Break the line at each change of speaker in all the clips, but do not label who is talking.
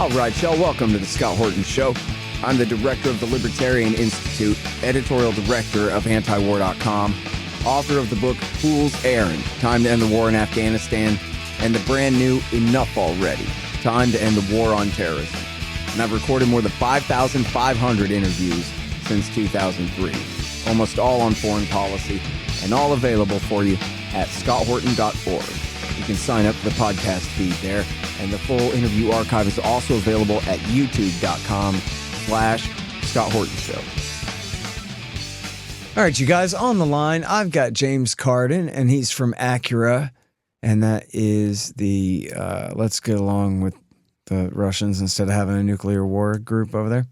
All right, y'all, welcome to the Scott Horton Show. I'm the director of the Libertarian Institute, editorial director of antiwar.com, author of the book Fool's Errand, Time to End the War in Afghanistan, and the brand new Enough Already, Time to End the War on Terrorism. And I've recorded more than 5,500 interviews since 2003, almost all on foreign policy, and all available for you at scotthorton.org. You can sign up for the podcast feed there, and the full interview archive is also available at youtube.com/Scott Horton Show.
All right, you guys, on the line, I've got James Carden, and he's from Acura, and that is the let's get along with the Russians instead of having a nuclear war group over there.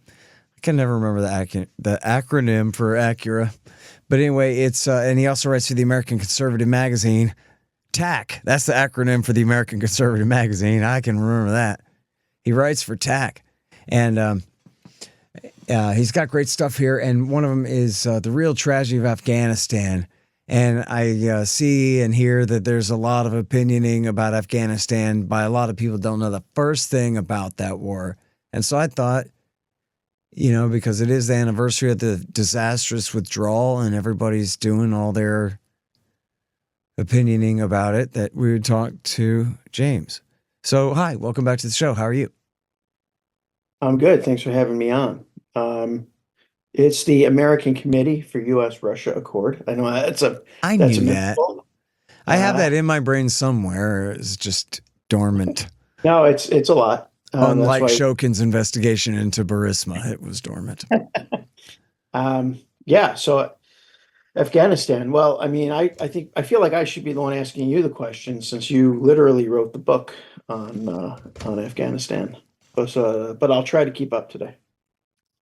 I can never remember the acronym for Acura. But anyway, it's and he also writes for the American Conservative magazine. TAC, that's the acronym for the American Conservative magazine. I can remember that. He writes for TAC. And he's got great stuff here. And one of them is The Real Tragedy of Afghanistan. And I see and hear that there's a lot of opinioning about Afghanistan by a lot of people who don't know the first thing about that war. And so I thought, you know, because it is the anniversary of the disastrous withdrawal and everybody's doing all their opinioning about it, that we would talk to James. So, hi, welcome back to the show. How are you?
I'm good. Thanks for having me on. It's the American Committee for U.S.-Russia Accord. I know
I knew that. I have that in my brain somewhere. It's just dormant.
No, it's a lot.
Unlike Shokin's investigation into Burisma, it was dormant.
Yeah, so Afghanistan. Well, I mean, I feel like I should be the one asking you the question since you literally wrote the book on Afghanistan. But I'll try to keep up today.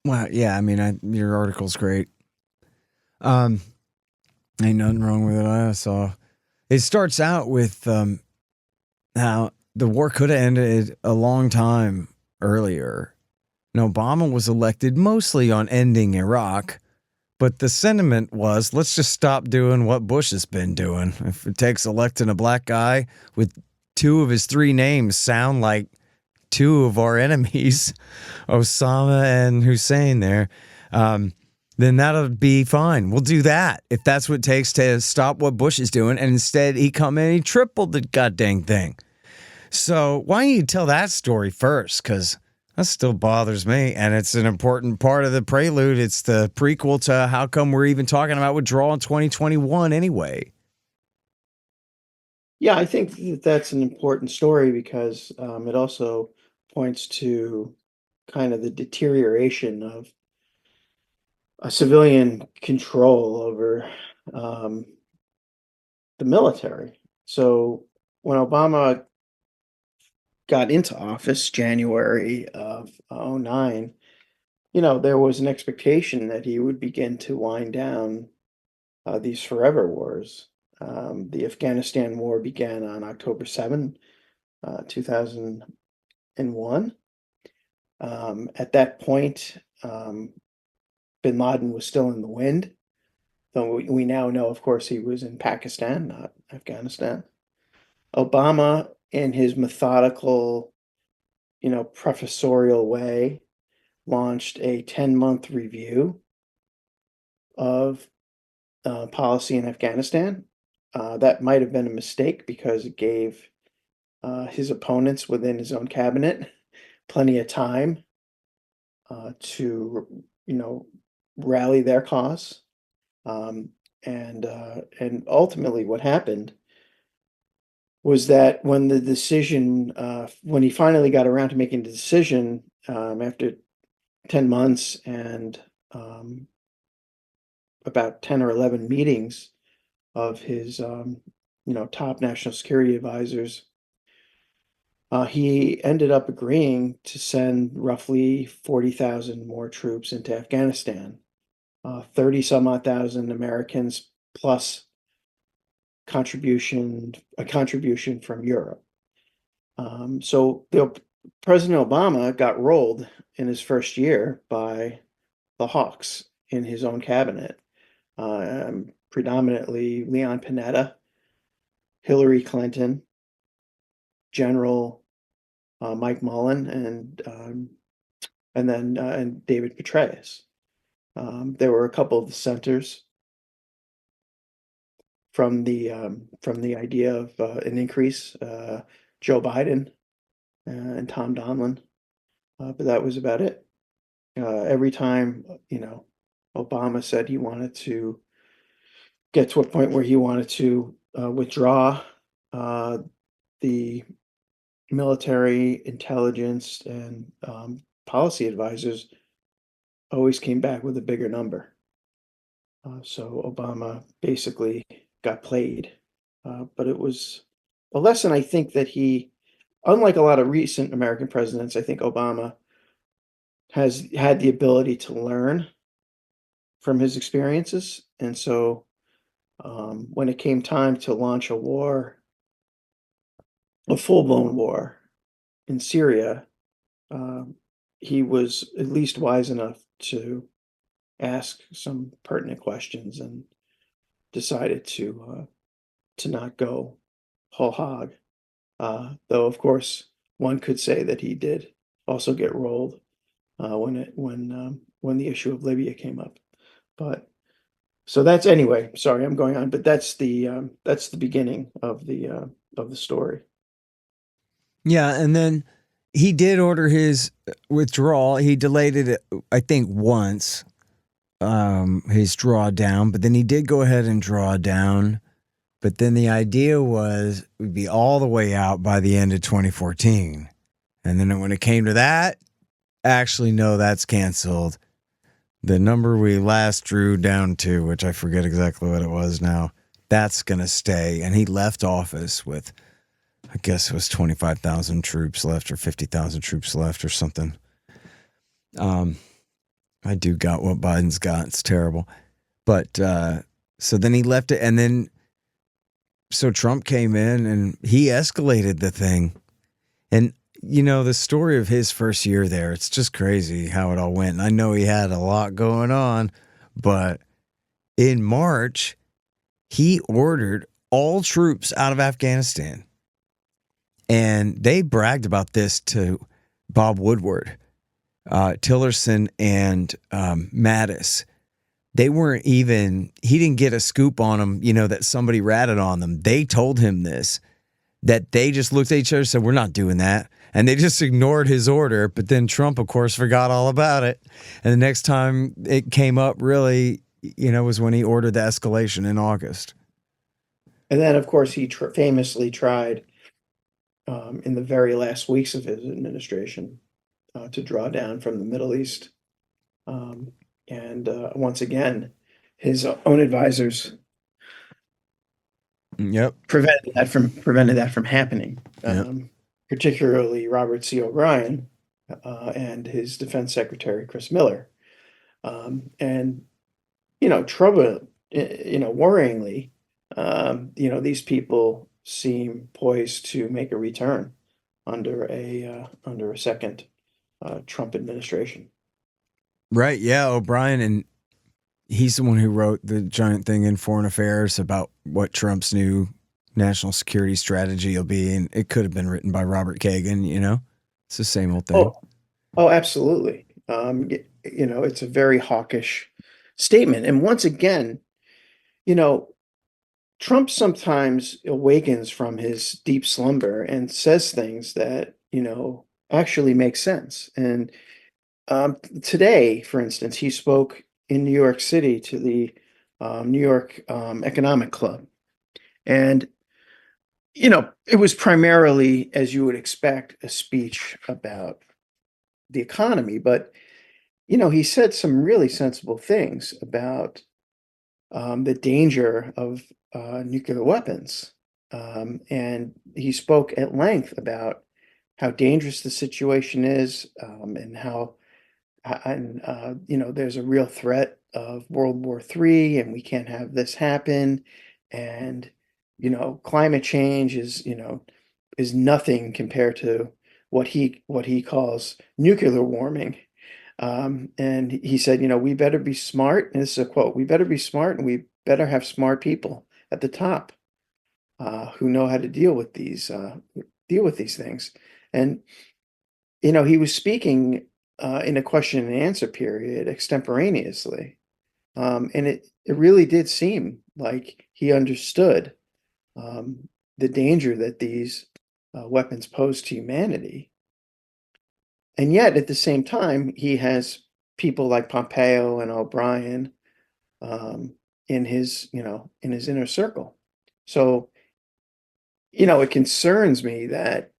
Well, yeah, I mean, your article's great. Ain't nothing wrong with it. I saw it starts out with how the war could have ended a long time earlier. And Obama was elected mostly on ending Iraq. But the sentiment was, let's just stop doing what Bush has been doing. If it takes electing a black guy with two of his three names sound like two of our enemies, Osama and Hussein there, then that'll be fine. We'll do that if that's what it takes to stop what Bush is doing. And instead, he come in and he tripled the goddamn thing. So why don't you tell that story first? Because that still bothers me, and it's an important part of the prelude. It's the prequel to how come we're even talking about withdrawal in 2021 anyway.
Yeah, I think that's an important story because it also points to kind of the deterioration of a civilian control over the military. So when Obama got into office January of 2009, you know, there was an expectation that he would begin to wind down these forever wars. The Afghanistan war began on October 7, 2001. At that point, bin Laden was still in the wind, though we now know, of course, he was in Pakistan, not Afghanistan. Obama, in his methodical, professorial way, launched a 10-month review of policy in Afghanistan. That might have been a mistake because it gave his opponents within his own cabinet plenty of time to, rally their cause. And ultimately what happened was that when the decision, when he finally got around to making the decision after 10 months and about 10 or 11 meetings of his, top national security advisors, he ended up agreeing to send roughly 40,000 more troops into Afghanistan, 30 some odd thousand Americans plus a contribution from Europe. So President Obama got rolled in his first year by the hawks in his own cabinet, predominantly Leon Panetta, Hillary Clinton, General Mike Mullen and David Petraeus. There were a couple of dissenters from the idea of an increase, Joe Biden and Tom Donilon, but that was about it. Every time, Obama said he wanted to get to a point where he wanted to withdraw, the military intelligence and policy advisors always came back with a bigger number. So Obama basically got played. But it was a lesson I think that unlike a lot of recent American presidents, I think Obama has had the ability to learn from his experiences. And so when it came time to launch a full-blown war in Syria, he was at least wise enough to ask some pertinent questions and decided to not go whole hog. Though of course one could say that he did also get rolled when the issue of Libya came up. But so that's anyway. Sorry, I'm going on, but that's the beginning of the story.
Yeah, and then he did order his withdrawal. He delayed it, I think, once, his drawdown, but then he did go ahead and draw down. But then the idea was it would be all the way out by the end of 2014. And then when it came to that, actually, no, that's canceled. The number we last drew down to, which I forget exactly what it was now, that's going to stay. And he left office with, I guess it was 25,000 troops left or 50,000 troops left or something. I do got what Biden's got. It's terrible. But so then he left it. And then so Trump came in and he escalated the thing. And, the story of his first year there, it's just crazy how it all went. And I know he had a lot going on, but in March, he ordered all troops out of Afghanistan. And they bragged about this to Bob Woodward, Tillerson, and Mattis. They weren't even, he didn't get a scoop on them, that somebody ratted on them. They told him this, that they just looked at each other and said, we're not doing that. And they just ignored his order. But then Trump, of course, forgot all about it. And the next time it came up really, was when he ordered the escalation in August.
And then, of course, he famously tried in the very last weeks of his administration to draw down from the Middle East. And once again, his own advisors prevented that from happening. Particularly Robert C. O'Brien and his defense secretary, Chris Miller. And, trouble, worryingly, these people seem poised to make a return under a second Trump administration.
Right. Yeah. O'Brien, and he's the one who wrote the giant thing in Foreign Affairs about what Trump's new national security strategy will be. And it could have been written by Robert Kagan, It's the same old thing.
Oh, absolutely. It's a very hawkish statement. And once again, Trump sometimes awakens from his deep slumber and says things that, actually make sense. And today, for instance, he spoke in New York City to the New York Economic Club. And, it was primarily, as you would expect, a speech about the economy. But, he said some really sensible things about the danger of nuclear weapons. And he spoke at length about how dangerous the situation is and how there's a real threat of World War III, and we can't have this happen. And, climate change is nothing compared to what he calls nuclear warming. And he said, we better be smart. And this is a quote: "We better be smart, and we better have smart people at the top who know how to deal with these things." And he was speaking in a question and answer period extemporaneously. And it really did seem like he understood the danger that these weapons pose to humanity. And yet, at the same time, he has people like Pompeo and O'Brien in his inner circle. So, it concerns me that,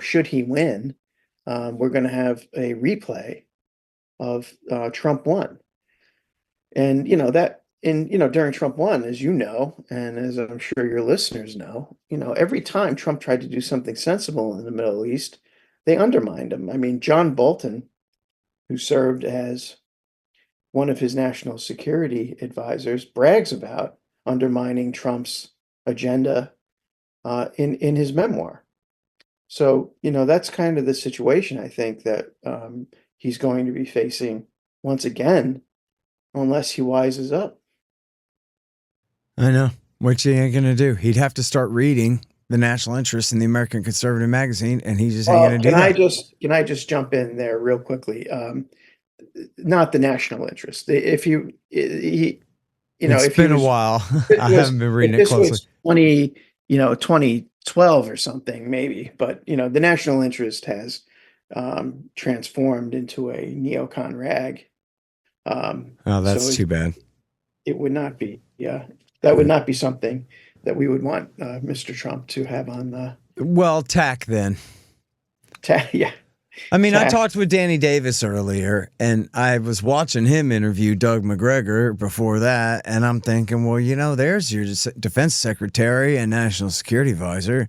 should he win, we're going to have a replay of Trump won. And during Trump won, as you know, and as I'm sure your listeners know, every time Trump tried to do something sensible in the Middle East, they undermined him. I mean, John Bolton, who served as one of his national security advisors, brags about undermining Trump's agenda in his memoir. So, that's kind of the situation I think that he's going to be facing once again, unless he wises up.
I know. What's he ain't going to do? He'd have to start reading the national interest in the American Conservative magazine, and he just ain't going to do that.
Can I just jump in there real quickly? Not the national interest. If you, he,
It's
if
been
he
a
was,
while.
it
I
was-
haven't been reading
if
it
this
closely.
was 2012 or something, maybe. But the national interest has transformed into a neocon rag.
Oh,
so
that's too bad.
it would not be. Yeah, that would not be something that we would want Mr. Trump to have on.
Well, tack then.
Yeah.
I mean, I
Tack.
talked with Danny Davis earlier, and I was watching him interview Doug McGregor before that, and I'm thinking, well, there's your defense secretary and national security advisor.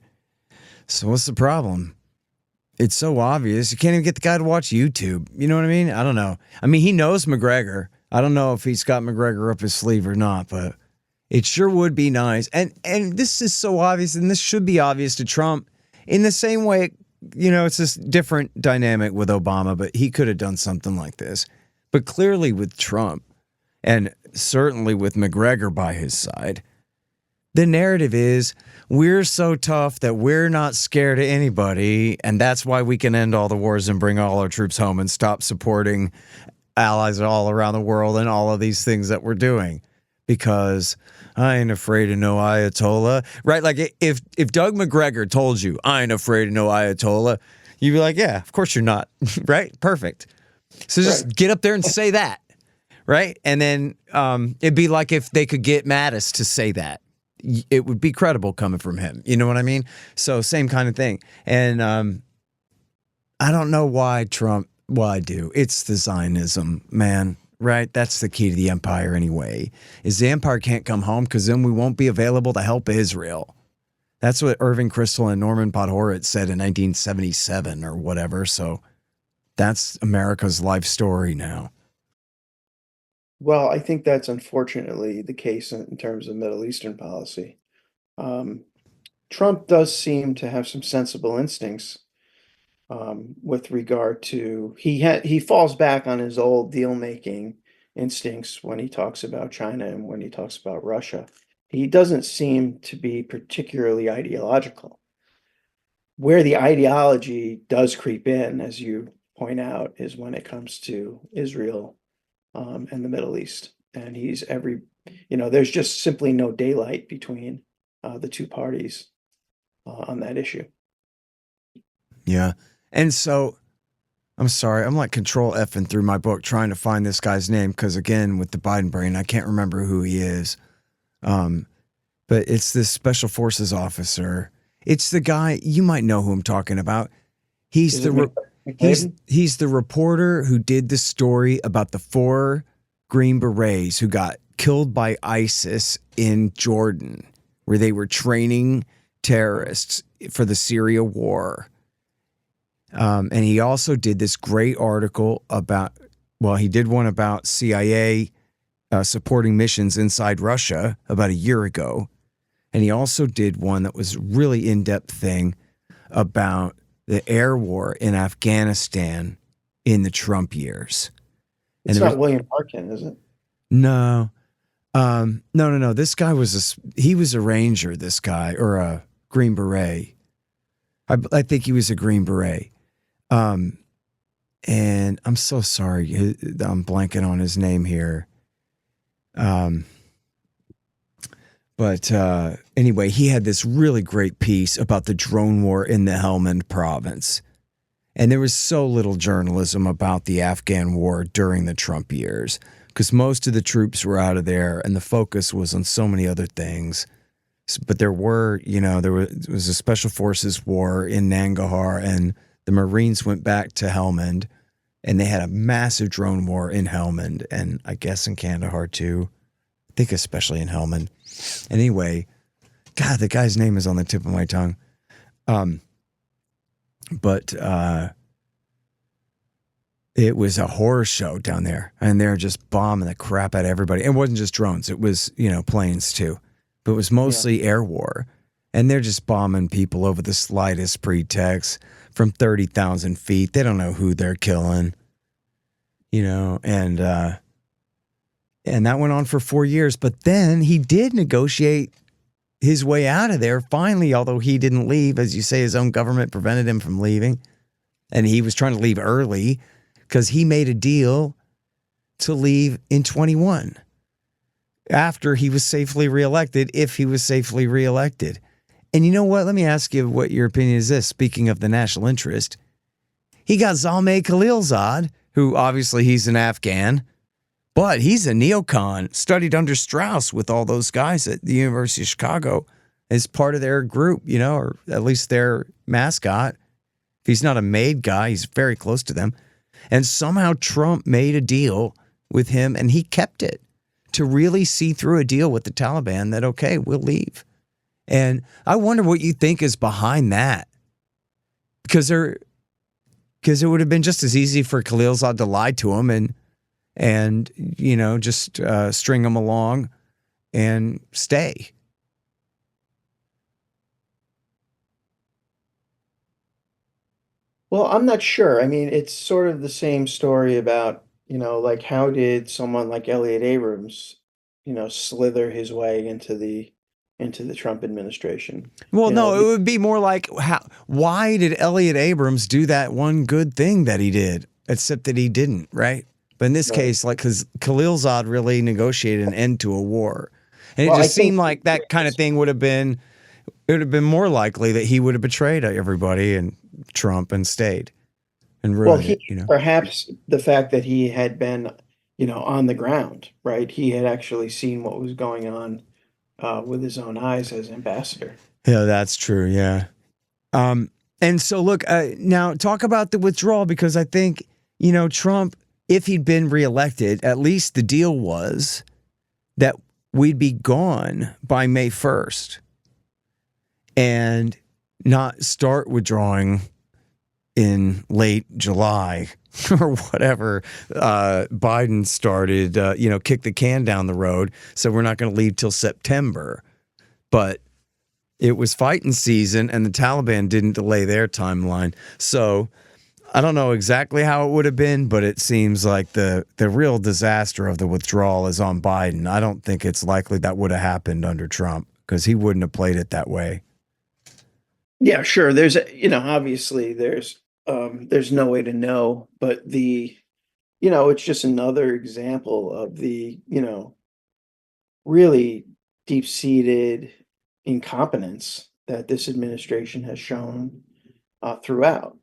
So what's the problem? It's so obvious. You can't even get the guy to watch YouTube. You know what I mean? I don't know. I mean, he knows McGregor. I don't know if he's got McGregor up his sleeve or not, but it sure would be nice. And this is so obvious, and this should be obvious to Trump in the same way. It's this different dynamic with Obama, but he could have done something like this. But clearly with Trump, and certainly with McGregor by his side, the narrative is we're so tough that we're not scared of anybody, and that's why we can end all the wars and bring all our troops home and stop supporting allies all around the world and all of these things that we're doing. Because I ain't afraid of no Ayatollah, right? Like if Doug McGregor told you I ain't afraid of no Ayatollah, you'd be like, yeah, of course you're not, right? Perfect. So just get up there and say that, right? And then it'd be like if they could get Mattis to say that, it would be credible coming from him. You know what I mean? So same kind of thing. And I don't know why Trump. Well, I do. It's the Zionism, man. Right? That's the key to the empire anyway, is the empire can't come home because then we won't be available to help Israel. That's what Irving Kristol and Norman Podhoretz said in 1977 or whatever. So that's America's life story now.
Well, I think that's unfortunately the case in terms of Middle Eastern policy. Trump does seem to have some sensible instincts with regard to he falls back on his old deal-making instincts when he talks about China and when he talks about Russia. He doesn't seem to be particularly ideological. Where the ideology does creep in, as you point out, is when it comes to Israel and the Middle East. And there's just simply no daylight between the two parties on that issue.
Yeah. And so, I'm sorry, I'm like control F'ing through my book trying to find this guy's name because, again, with the Biden brain, I can't remember who he is. But it's this special forces officer. It's the guy, you might know who I'm talking about. He's he's the reporter who did the story about the 4 Green Berets who got killed by ISIS in Jordan, where they were training terrorists for the Syria war. And he also did this great article he did one about CIA supporting missions inside Russia about a year ago. And he also did one that was really in-depth thing about the air war in Afghanistan in the Trump years.
It's not William Harkin, is it?
No. No. This guy he was a Ranger, this guy, or a Green Beret. I think he was a Green Beret. and I'm so sorry, I'm blanking on his name here. But anyway, he had this really great piece about the drone war in the Helmand province. And there was so little journalism about the Afghan war during the Trump years because most of the troops were out of there and the focus was on so many other things. But there were, there was a special forces war in Nangarhar, and the Marines went back to Helmand, and they had a massive drone war in Helmand, and I guess in Kandahar too. I think especially in Helmand. Anyway, God, the guy's name is on the tip of my tongue. But it was a horror show down there, and they're just bombing the crap out of everybody. It wasn't just drones; it was planes too, but it was mostly air war, and they're just bombing people over the slightest pretext from 30,000 feet. They don't know who they're killing, and that went on for 4 years. But then he did negotiate his way out of there finally, although he didn't leave. As you say, his own government prevented him from leaving. And he was trying to leave early because he made a deal to leave in 21 after he was safely reelected, if he was safely reelected. And you know what? Let me ask you what your opinion is this. Speaking of the national interest, he got Zalmay Khalilzad, who obviously he's an Afghan, but he's a neocon, studied under Strauss with all those guys at the University of Chicago as part of their group, or at least their mascot. If he's not a made guy, he's very close to them. And somehow Trump made a deal with him, and he kept it to really see through a deal with the Taliban that, okay, we'll leave. And I wonder what you think is behind that. Because it would have been just as easy for Khalilzad to lie to him and just string them along and stay.
Well, I'm not sure. I mean, it's sort of the same story about, like how did someone like Elliot Abrams, slither his way into the Trump administration?
Well,
You know,
no, it would be more like, why did Elliot Abrams do that one good thing that he did, except that he didn't, right? But in this
Right.
case, because Khalilzad really negotiated an end to a war. And it
Well, I
just seemed
think
like that kind of thing would have been more likely that he would have betrayed everybody and Trump and stayed and
well,
ruined
he
it.
perhaps the fact that he had been, on the ground, right? He had actually seen what was going on with his own eyes as ambassador.
Yeah, that's true. Yeah. And so look, now talk about the withdrawal, because I think, Trump, if he'd been reelected, at least the deal was that we'd be gone by May 1st and not start withdrawing in late July or whatever. Biden started, kick the can down the road. So we're not going to leave till September. But it was fighting season, and the Taliban didn't delay their timeline. So I don't know exactly how it would have been, but it seems like the real disaster of the withdrawal is on Biden. I don't think it's likely that would have happened under Trump, because he wouldn't have played it that way.
Yeah, sure. Obviously there's no way to know, but it's just another example of the, really deep-seated incompetence that this administration has shown throughout.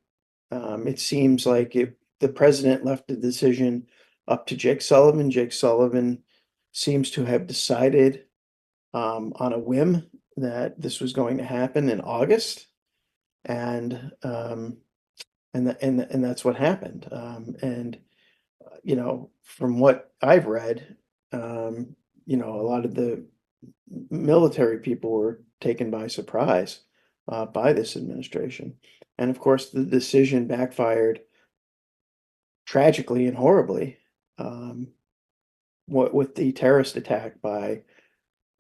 It seems like if the president left the decision up to Jake Sullivan, Jake Sullivan seems to have decided on a whim that this was going to happen in August, and and that's what happened. From what I've read, a lot of the military people were taken by surprise by this administration. And of course, the decision backfired tragically and horribly. What with the terrorist attack by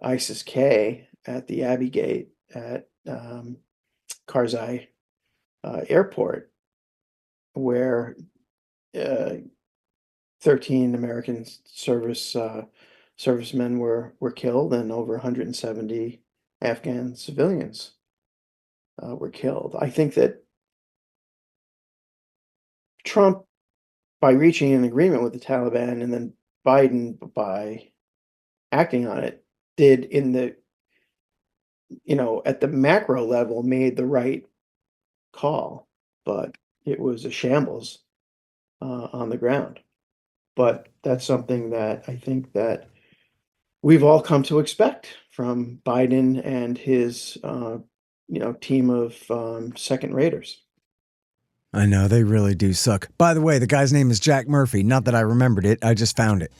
ISIS-K at the Abbey Gate at Karzai Airport, where uh, 13 American servicemen were killed, and over 170 Afghan civilians were killed. I think that Trump by reaching an agreement with the Taliban, and then Biden, by acting on it, did in the, at the macro level, made the right call, but it was a shambles on the ground. But that's something that I think that we've all come to expect from Biden and his, team of second raters.
I know, they really do suck. By the way, the guy's name is Jack Murphy. Not that I remembered it. I just found it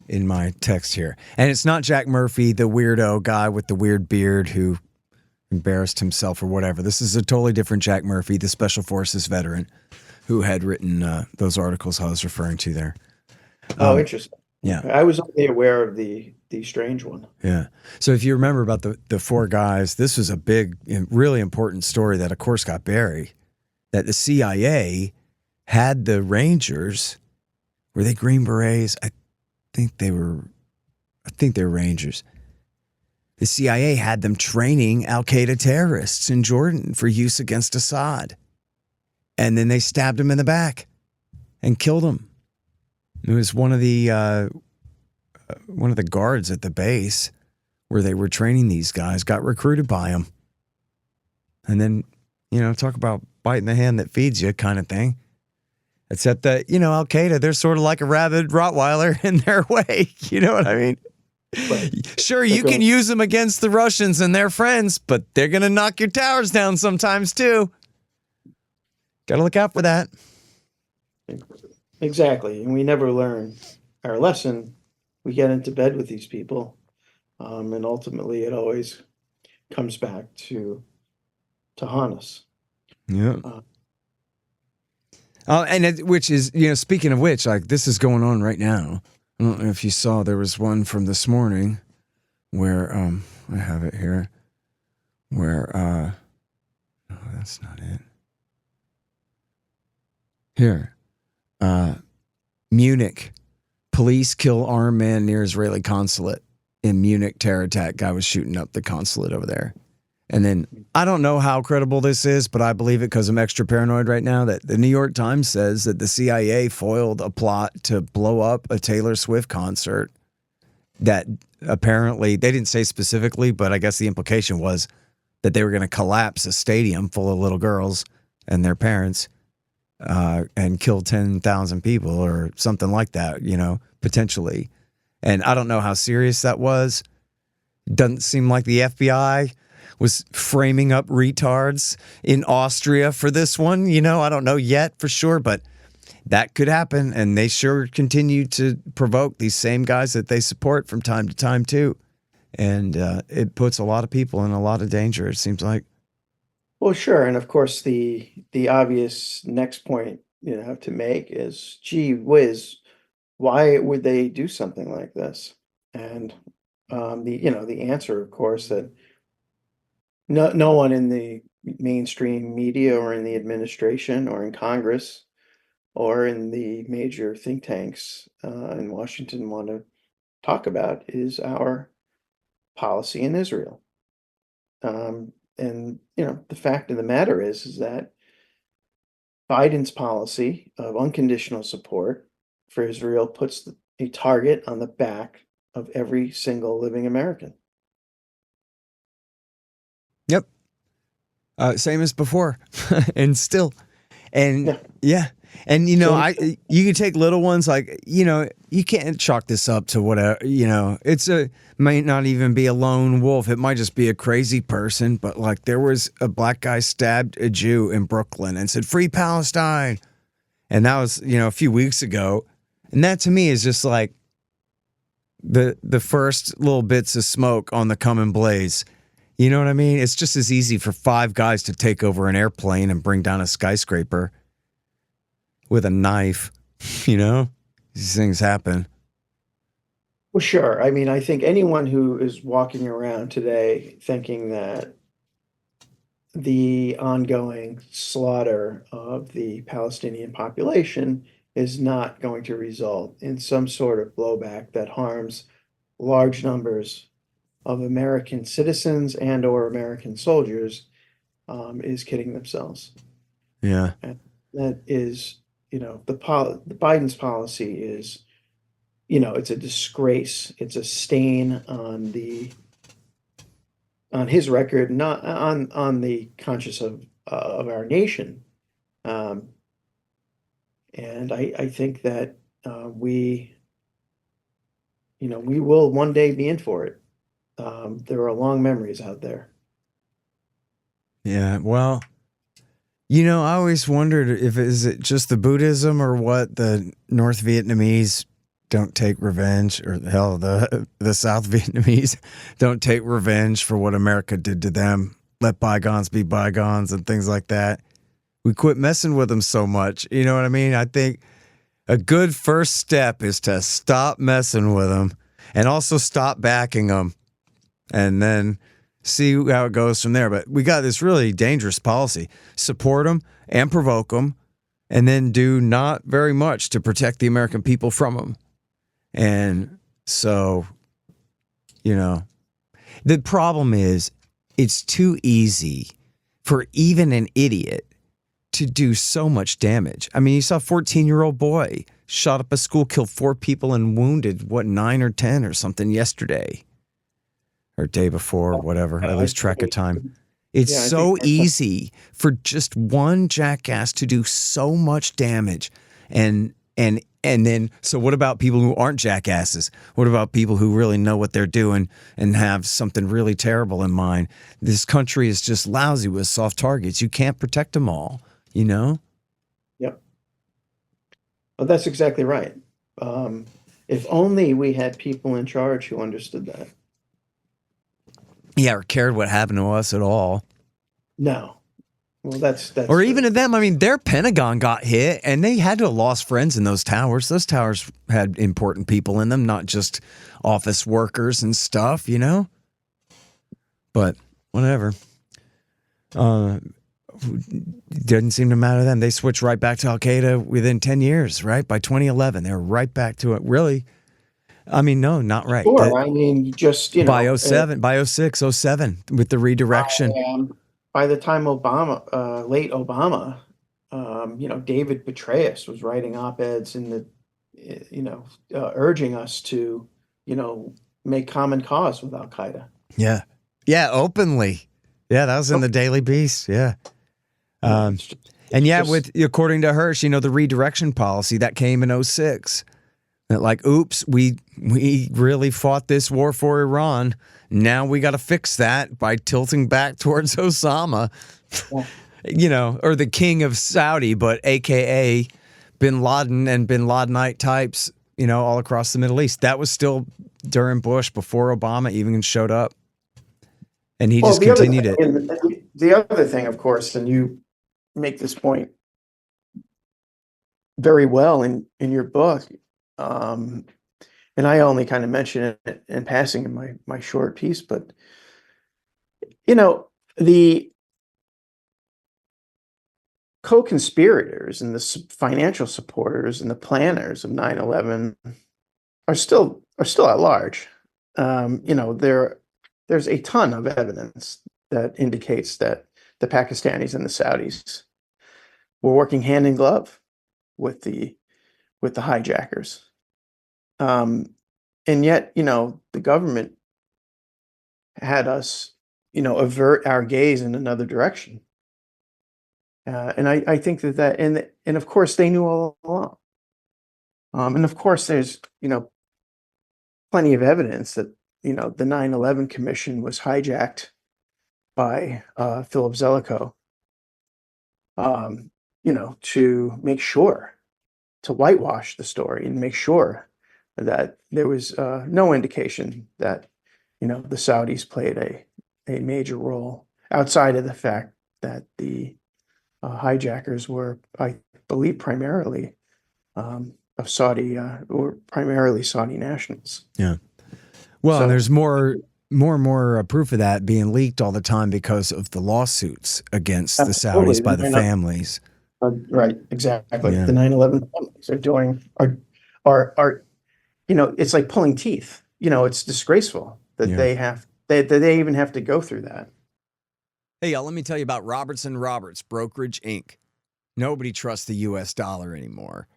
in my text here. And it's not Jack Murphy, the weirdo guy with the weird beard who embarrassed himself or whatever. This is a totally different Jack Murphy, the Special Forces veteran who had written those articles I was referring to there.
Oh, interesting.
Yeah.
Okay. I was only aware of the strange one.
Yeah. So if you remember about the four guys, this was a big and really important story that, of course, got buried. That the CIA had the Rangers, were they Green Berets? I think they were Rangers. The CIA had them training al-Qaeda terrorists in Jordan for use against Assad. And then they stabbed him in the back and killed him. It was one of the guards at the base where they were training these guys, got recruited by him. And then, talk about biting the hand that feeds you kind of thing. Except that, al-Qaeda, they're sort of like a rabid Rottweiler in their way. You know what I mean? Right. Sure, you can use them against the Russians and their friends, but they're going to knock your towers down sometimes too. Got to look out for that.
Exactly. And we never learn our lesson. We get into bed with these people. And ultimately it always comes back to haunt us.
Yeah. Which is, speaking of which, like this is going on right now. I don't know if you saw, there was one from this morning where, I have it here, where, no, that's not it. Here, Munich, police kill armed man near Israeli consulate. In Munich, terror attack, guy was shooting up the consulate over there. And then, I don't know how credible this is, but I believe it because I'm extra paranoid right now, that the New York Times says that the CIA foiled a plot to blow up a Taylor Swift concert that apparently, they didn't say specifically, but I guess the implication was that they were going to collapse a stadium full of little girls and their parents and kill 10,000 people or something like that, potentially. And I don't know how serious that was. Doesn't seem like the FBI was framing up retards in Austria for this one. I don't know yet for sure, but that could happen. And they sure continue to provoke these same guys that they support from time to time too. And it puts a lot of people in a lot of danger, it seems like.
Well, sure. And of course, the obvious next point, to make is, gee whiz, why would they do something like this? And the answer, of course, that no one in the mainstream media or in the administration or in Congress or in the major think tanks in Washington want to talk about is our policy in Israel. And the fact of the matter is that Biden's policy of unconditional support for Israel puts a target on the back of every single living American.
Yep. Same as before and still. And yeah. And, you can take little ones like, you can't chalk this up to whatever, might not even be a lone wolf. It might just be a crazy person. But like there was a black guy stabbed a Jew in Brooklyn and said, "Free Palestine." And that was, a few weeks ago. And that to me is just like the first little bits of smoke on the coming blaze. You know what I mean? It's just as easy for five guys to take over an airplane and bring down a skyscraper with a knife, These things happen.
Well, sure. I mean, I think anyone who is walking around today thinking that the ongoing slaughter of the Palestinian population is not going to result in some sort of blowback that harms large numbers of American citizens and or American soldiers is kidding themselves.
Yeah.
And that is the Biden's policy is, it's a disgrace. It's a stain on his record, not on the conscience of our nation. Um, and I think that we will one day be in for it. There are long memories out there.
Yeah, well, I always wondered if is it just the Buddhism or what the North Vietnamese don't take revenge, or hell, the South Vietnamese don't take revenge for what America did to them. Let bygones be bygones and things like that. We quit messing with them so much. You know what I mean? I think a good first step is to stop messing with them and also stop backing them, and then see how it goes from there. But we got this really dangerous policy: support them and provoke them, and then do not very much to protect the American people from them. And so, the problem is it's too easy for even an idiot to do so much damage. I mean, you saw a 14-year-old boy shot up a school, killed 4 people, and wounded, 9 or 10 or something yesterday or day before, whatever. I lose track of time. It's so easy for just one jackass to do so much damage. And then, so what about people who aren't jackasses? What about people who really know what they're doing and have something really terrible in mind? This country is just lousy with soft targets. You can't protect them all,
Yep. Well, that's exactly right. If only we had people in charge who understood that.
Yeah, or cared what happened to us at all.
No. Well, that's
or even to them. I mean, their Pentagon got hit, and they had to have lost friends in those towers. Those towers had important people in them, not just office workers and stuff, But whatever. Didn't seem to matter to them. They switched right back to Al Qaeda within 10 years, right? By 2011, they were right back to it. Really? I mean, no, not right.
Sure. I mean, just,
by 07, by 06, 07, with the redirection.
By the time late Obama, David Petraeus was writing op-eds in the, urging us to, make common cause with Al Qaeda.
Yeah. Yeah, openly. Yeah, that was in the Daily Beast. Yeah. According to Hirsch, the redirection policy that came in 06. That oops, we really fought this war for Iran. Now we got to fix that by tilting back towards Osama, or the king of Saudi, but AKA Bin Laden and Bin Ladenite types, all across the Middle East. That was still during Bush, before Obama even showed up. And he just continued it.
The other thing, of course, and you make this point very well in your book, and I only kind of mention it in passing in my short piece, but the co-conspirators and the financial supporters and the planners of 9/11 are still at large. There's a ton of evidence that indicates that the Pakistanis and the Saudis were working hand in glove with the hijackers. And yet, the government had us, avert our gaze in another direction. And I think that and of course they knew all along. And of course there's, plenty of evidence that, the 9/11 Commission was hijacked by Philip Zelikow, to make sure, to whitewash the story and make sure that there was no indication that, the Saudis played a major role outside of the fact that the hijackers were, I believe, primarily of Saudi or primarily Saudi nationals.
Yeah. Well, there's more and more proof of that being leaked all the time because of the lawsuits against the Saudis by the families.
Right, exactly. Yeah. The 9/11 families are doing are it's like pulling teeth. It's disgraceful that they even have to go through that.
Hey, y'all, let me tell you about Robertson Roberts Brokerage Inc. Nobody trusts the U.S. dollar anymore.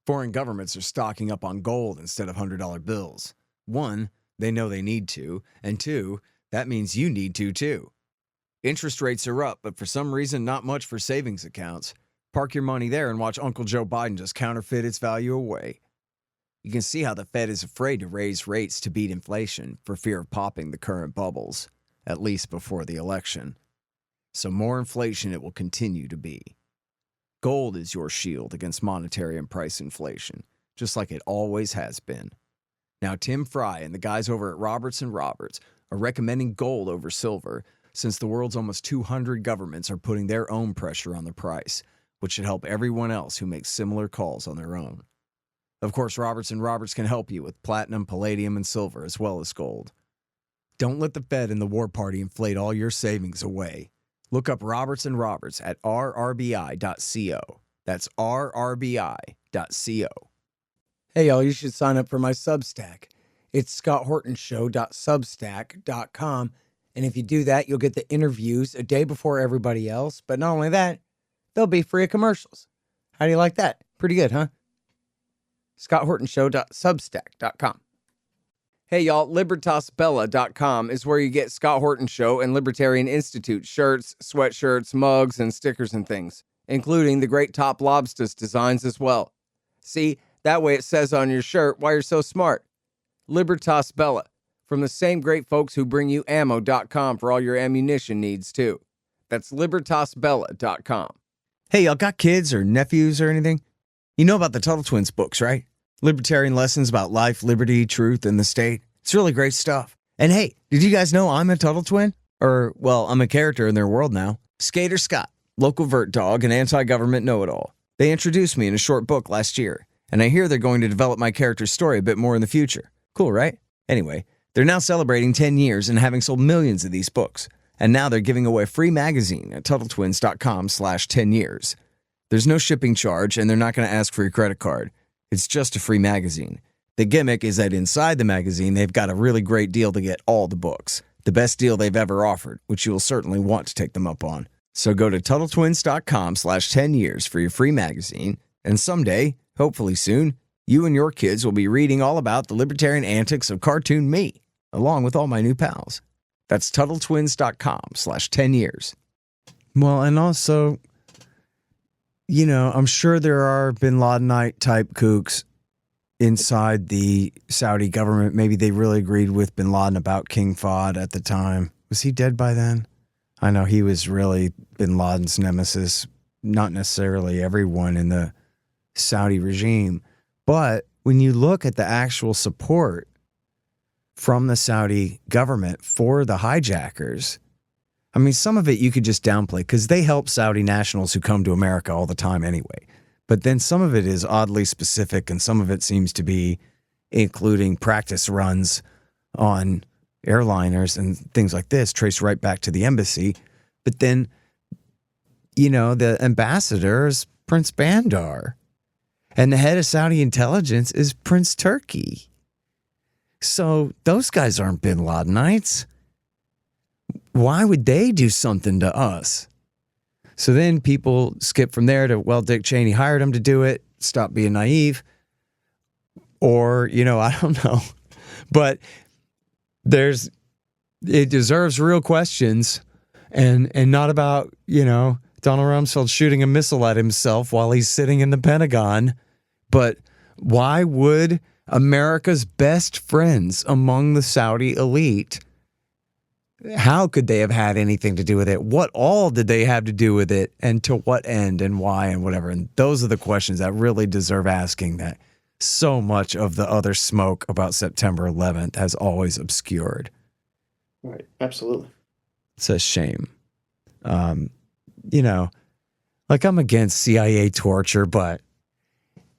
Foreign governments are stocking up on gold instead of $100 bills. One, they know they need to, and two, that means you need to too. Interest rates are up, but for some reason, not much for savings accounts. Park your money there and watch Uncle Joe Biden just counterfeit its value away. You can see how the Fed is afraid to raise rates to beat inflation for fear of popping the current bubbles, at least before the election. So more inflation it will continue to be. Gold is your shield against monetary and price inflation, just like it always has been. Now, Tim Fry and the guys over at Roberts & Roberts are recommending gold over silver since the world's almost 200 governments are putting their own pressure on the price, which should help everyone else who makes similar calls on their own. Of course, Roberts & Roberts can help you with platinum, palladium, and silver, as well as gold. Don't let the Fed and the war party inflate all your savings away. Look up Roberts & Roberts at rrbi.co. That's rrbi.co.
Hey, y'all, you should sign up for my Substack. It's scotthortonshow.substack.com. And if you do that, you'll get the interviews a day before everybody else. But not only that, they'll be free of commercials. How do you like that? Pretty good, huh? scotthortonshow.substack.com. Hey, y'all, libertasbella.com is where you get Scott Horton Show and Libertarian Institute shirts, sweatshirts, mugs, and stickers and things, including the great Top Lobsters designs as well. See, that way it says on your shirt why you're so smart. Libertas Bella, from the same great folks who bring you ammo.com for all your ammunition needs, too. That's libertasbella.com.
Hey, y'all got kids or nephews or anything? You know about the Tuttle Twins books, right? Libertarian lessons about life, liberty, truth, and the state. It's really great stuff. And hey, did you guys know I'm a Tuttle Twin? Or, well, I'm a character in their world now. Skater Scott, local vert dog and anti-government know-it-all. They introduced me in a short book last year, and I hear they're going to develop my character's story a bit more in the future. Cool, right? Anyway, they're now celebrating 10 years and having sold millions of these books. And now they're giving away a free magazine at TuttleTwins.com/10years. There's no shipping charge, and they're not going to ask for your credit card. It's just a free magazine. The gimmick is that inside the magazine, they've got a really great deal to get all the books. The best deal they've ever offered, which you will certainly want to take them up on. So go to TuttleTwins.com/10years for your free magazine. And someday, hopefully soon, you and your kids will be reading all about the libertarian antics of cartoon me, along with all my new pals. That's TuttleTwins.com/10years.
Well, and also, you know, I'm sure there are bin Ladenite type kooks inside the Saudi government. Maybe they really agreed with bin Laden about King Fahd at the time. Was he dead by then? I know he was really bin Laden's nemesis, not necessarily everyone in the Saudi regime. But when you look at the actual support from the Saudi government for the hijackers, I mean, some of it you could just downplay because they help Saudi nationals who come to America all the time anyway. But then some of it is oddly specific, and some of it seems to be including practice runs on airliners and things like this, traced right back to the embassy. But then, you know, the ambassador is Prince Bandar, and the head of Saudi intelligence is Prince Turki. So those guys aren't bin Ladenites. Why would they do something to us? So then people skip from there to, well, Dick Cheney hired him to do it. Stop being naive. Or, you know, I don't know. But it deserves real questions and not about, you know, Donald Rumsfeld shooting a missile at himself while he's sitting in the Pentagon. But why would America's best friends among the Saudi elite, how could they have had anything to do with it? What all did they have to do with it, and to what end and why and whatever? And those are the questions that really deserve asking, that so much of the other smoke about September 11th has always obscured.
Right. Absolutely.
It's a shame. You know, like, I'm against CIA torture, but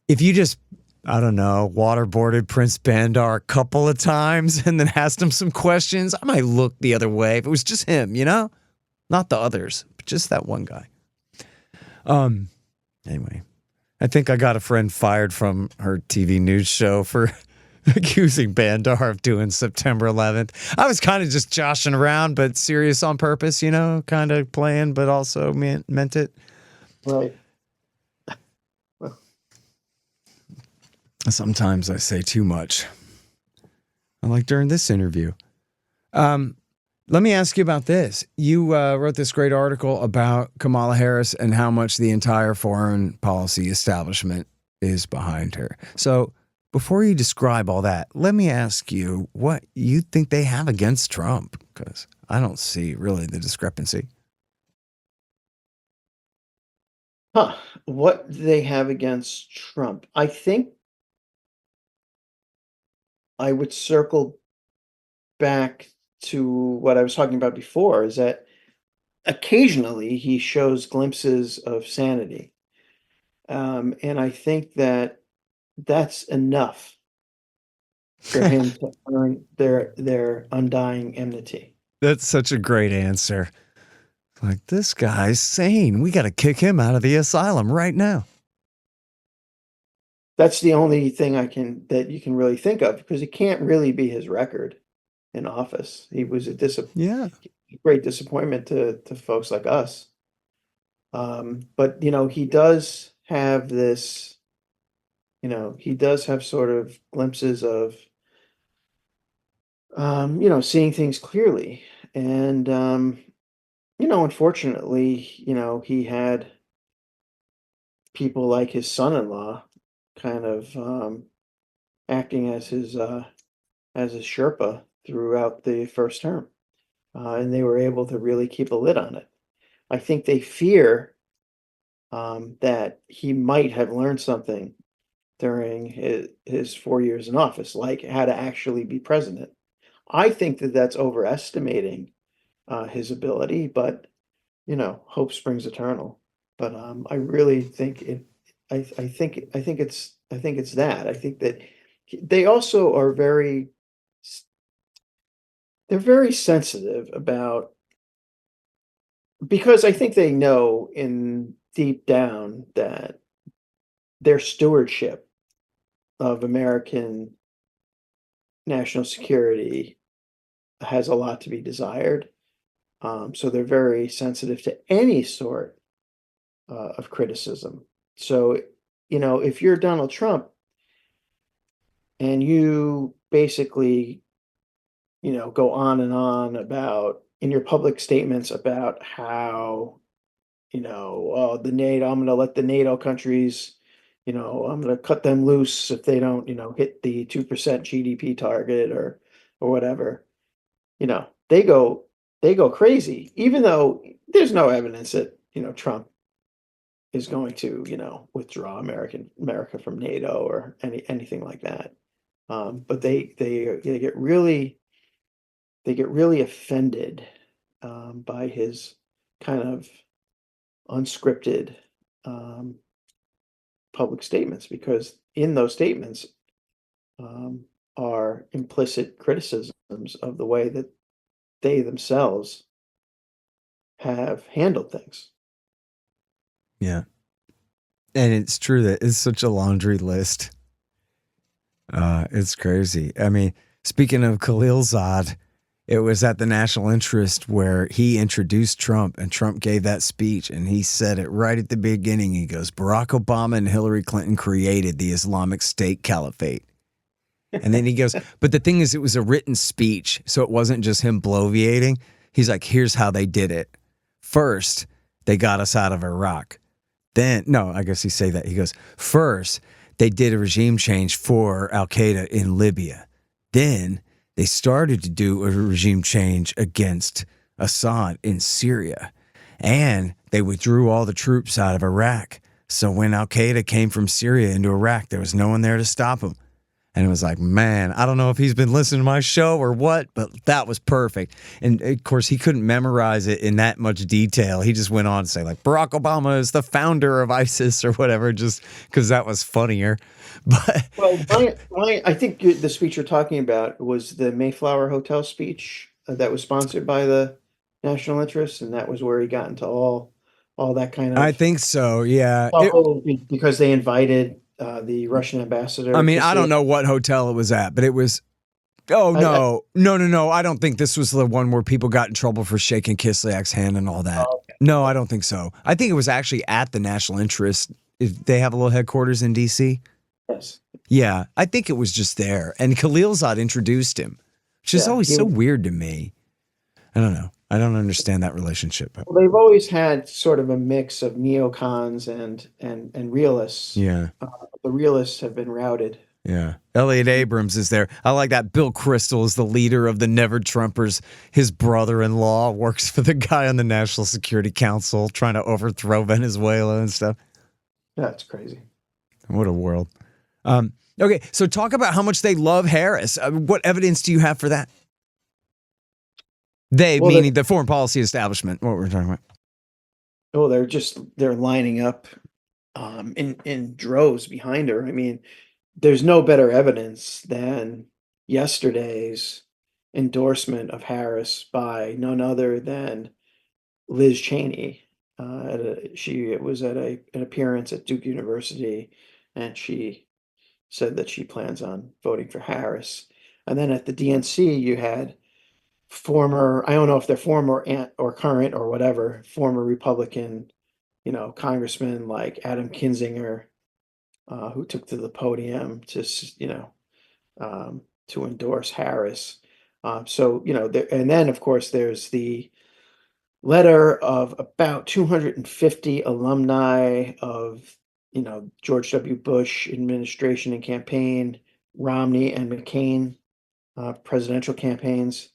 if you just, I don't know, waterboarded Prince Bandar a couple of times and then asked him some questions, I might look the other way if it was just him, you know? Not the others, but just that one guy. Anyway, I think I got a friend fired from her TV news show for accusing Bandar of doing September 11th. I was kind of just joshing around, but serious on purpose, you know, kind of playing, but also meant it.
Right.
Sometimes I say too much. Like during this interview. Let me ask you about this. You wrote this great article about Kamala Harris and how much the entire foreign policy establishment is behind her. So before you describe all that, let me ask you what you think they have against Trump, because I don't see really the discrepancy.
What they have against Trump? I think I would circle back to what I was talking about before, is that occasionally he shows glimpses of sanity. And I think that that's enough for him to earn their undying enmity.
That's such a great answer. Like, this guy's sane. We got to kick him out of the asylum right now.
That's the only thing that you can really think of, because it can't really be his record in office. He was a great disappointment to folks like us. But he does have this, he does have sort of glimpses of, seeing things clearly. And, unfortunately, he had people like his son-in-law kind of acting as his Sherpa throughout the first term. And they were able to really keep a lid on it. I think they fear that he might have learned something during his 4 years in office, like how to actually be president. I think that that's overestimating his ability, but hope springs eternal. But I really think it. I think it's that. I think that they also are they're very sensitive about, because I think they know in deep down that their stewardship of American national security has a lot to be desired. So they're very sensitive to any sort of criticism. So, if you're Donald Trump and you basically, go on and on about, in your public statements, about how, the NATO, I'm going to let the NATO countries, I'm going to cut them loose if they don't, hit the 2% GDP target or whatever. They go crazy, even though there's no evidence that, Trump is going to, withdraw America from NATO or anything like that. But they get really offended by his kind of unscripted public statements, because in those statements are implicit criticisms of the way that they themselves have handled things.
Yeah. And it's true that it's such a laundry list. It's crazy. I mean, speaking of Khalilzad, it was at the National Interest where he introduced Trump, and Trump gave that speech, and he said it right at the beginning. He goes, Barack Obama and Hillary Clinton created the Islamic State Caliphate. And then he goes, but the thing is, it was a written speech, so it wasn't just him bloviating. He's like, here's how they did it. First, they got us out of Iraq. Then, no, I guess he say that. He goes, first, they did a regime change for Al-Qaeda in Libya. Then they started to do a regime change against Assad in Syria. And they withdrew all the troops out of Iraq. So when Al-Qaeda came from Syria into Iraq, there was no one there to stop them. And it was like, man, I don't know if he's been listening to my show or what, but that was perfect. And of course, he couldn't memorize it in that much detail. He just went on to say, like, Barack Obama is the founder of ISIS or whatever, just because that was funnier. But
I think the speech you're talking about was the Mayflower Hotel speech that was sponsored by the National Interest, and that was where he got into all that kind of.
I think so, yeah.
Because they invited the Russian ambassador.
I mean, I don't know what hotel it was at, but it was. Oh, no. I don't think this was the one where people got in trouble for shaking Kislyak's hand and all that.
Oh, okay.
No, I don't think so. I think it was actually at the National Interest. They have a little headquarters in D.C.
Yes.
Yeah, I think it was just there. And Khalilzad introduced him, which is always so weird to me. I don't know. I don't understand that relationship.
Well, they've always had sort of a mix of neocons and realists.
Yeah.
The realists have been routed.
Yeah. Elliot Abrams is there. I like that. Bill Kristol is the leader of the Never Trumpers. His brother-in-law works for the guy on the National Security Council trying to overthrow Venezuela and stuff.
That's crazy.
What a world. Okay, so talk about how much they love Harris. What evidence do you have for that? They, well, meaning the foreign policy establishment, what we're talking about.
Oh, they're lining up in droves behind her. I mean, there's no better evidence than yesterday's endorsement of Harris by none other than Liz Cheney. It was at an appearance at Duke University, and she said that she plans on voting for Harris. And then at the DNC, you had former, I don't know if they're former or current or whatever, former Republican, congressmen like Adam Kinzinger, who took to the podium to, to endorse Harris. And then of course there's the letter of about 250 alumni of, George W. Bush administration and campaign, Romney and McCain presidential campaigns,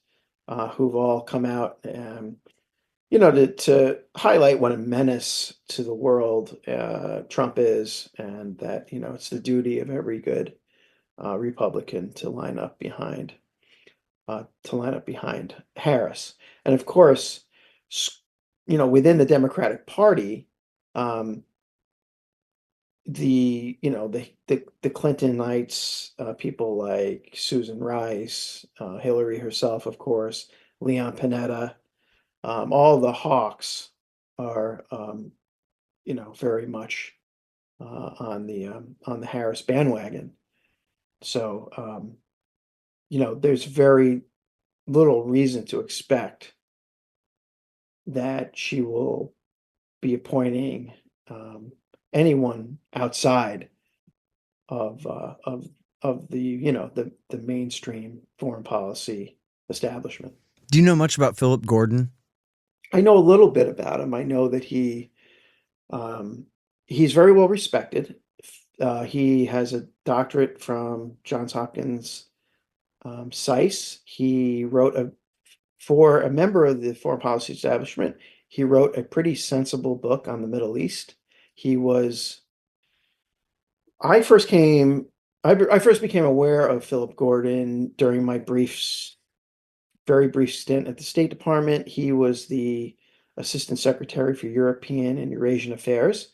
who've all come out, to highlight what a menace to the world Trump is, and that, it's the duty of every good Republican to line up behind Harris. And of course, within the Democratic Party, the Clintonites, people like Susan Rice, Hillary herself, of course, Leon Panetta, all the hawks are, very much on the Harris bandwagon. So, there's very little reason to expect that she will be appointing anyone outside of the mainstream foreign policy establishment.
Do you know much about Philip Gordon?
I know a little bit about him. I know that he's very well respected. He has a doctorate from Johns Hopkins SAIS. He wrote for a member of the foreign policy establishment, he wrote a pretty sensible book on the Middle East. I first became aware of Philip Gordon during my very brief stint at the State Department. He was the Assistant Secretary for European and Eurasian Affairs.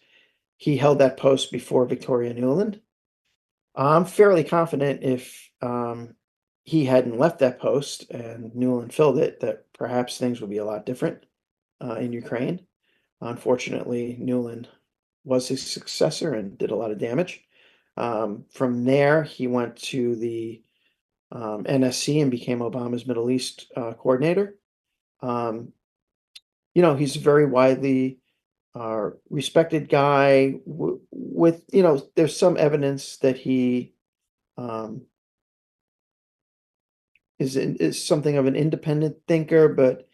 He held that post before Victoria Nuland. I'm fairly confident if he hadn't left that post and Nuland filled it, that perhaps things would be a lot different in Ukraine. Unfortunately, Nuland was his successor and did a lot of damage. From there, he went to the NSC and became Obama's Middle East coordinator. He's a very widely respected guy with, there's some evidence that he is something of an independent thinker, but